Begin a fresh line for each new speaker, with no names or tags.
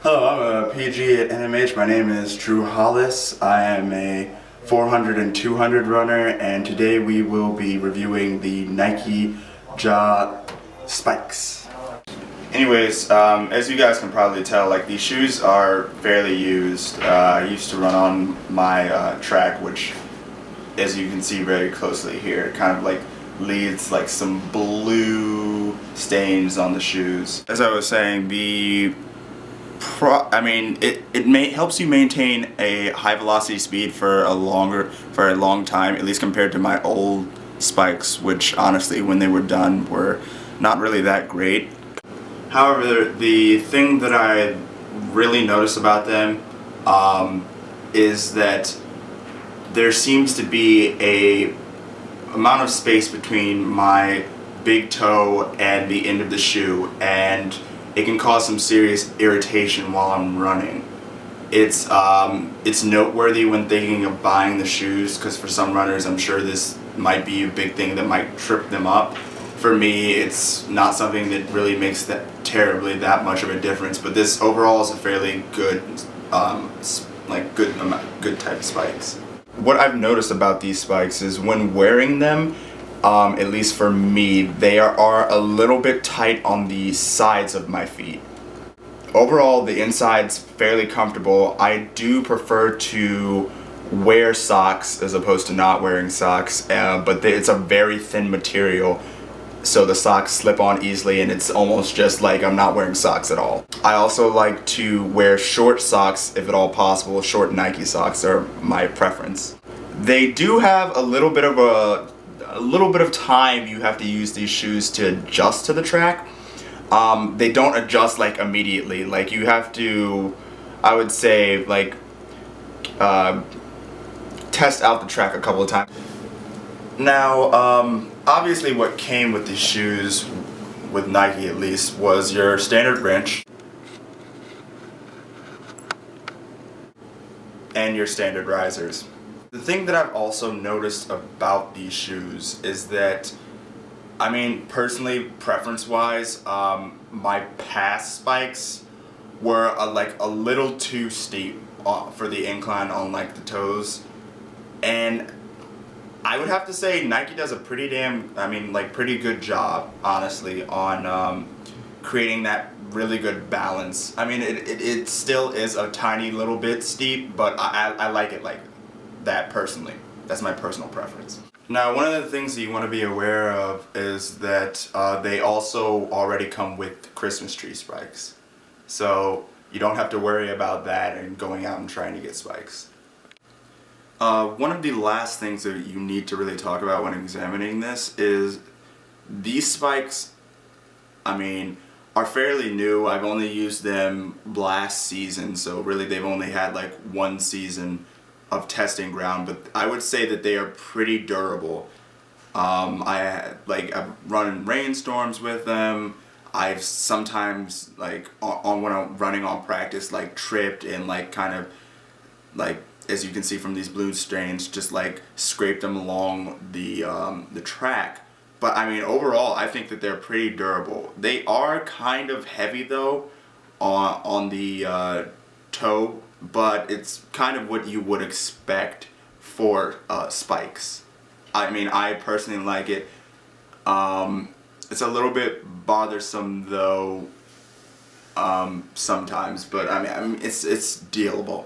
Hello, I'm a PG at NMH. My name is Drew Hollis. I am a 400 and 200 runner, and today we will be reviewing the Nike Ja Spikes. Anyways, as you guys can probably tell, like, these shoes are fairly used. I used to run on my track, which, as you can see very closely here, kind of like leaves like some blue stains on the shoes. As I was saying, it helps you maintain a high velocity speed for a long time, at least compared to my old spikes, which honestly, when they were done, were not really that great. However, the thing that I really notice about them is that there seems to be a amount of space between my big toe and the end of the shoe, and it can cause some serious irritation while I'm running. It's noteworthy when thinking of buying the shoes, because for some runners I'm sure this might be a big thing that might trip them up. For me, it's not something that really makes that much of a difference, but this overall is a fairly good good type of spikes. What I've noticed about these spikes is when wearing them, at least for me, they are a little bit tight on the sides of my feet. Overall, the inside's fairly comfortable. I do prefer to wear socks as opposed to not wearing socks, but it's a very thin material, so the socks slip on easily, and it's almost just like I'm not wearing socks at all. I also like to wear short socks if at all possible. Short Nike socks are my preference. They do have a little bit of time you have to use these shoes to adjust to the track. They don't adjust like immediately. Like, you have to, I would say, like, test out the track a couple of times. Now, obviously what came with these shoes, with Nike at least, was your standard wrench and your standard risers. The thing that I've also noticed about these shoes is that, I mean, personally, preference-wise, my past spikes were a little too steep for the incline on like the toes, and I would have to say Nike does a pretty good job, honestly, on creating that really good balance. I mean, it still is a tiny little bit steep, but I like it like that personally. That's my personal preference. Now, one of the things that you want to be aware of is that they also already come with Christmas tree spikes. So you don't have to worry about that and going out and trying to get spikes. One of the last things that you need to really talk about when examining this is these spikes, I mean, are fairly new. I've only used them last season, so really they've only had like one season of testing ground, but I would say that they are pretty durable. I've run in rainstorms with them. I've sometimes, like, when I'm running on practice, like, tripped and like kind of like, as you can see from these blue stains, just like scraped them along the track. But I mean, overall, I think that they're pretty durable. They are kind of heavy though on the toe, but it's kind of what you would expect for spikes. I mean, I personally like it. It's a little bit bothersome though sometimes, but I mean it's dealable.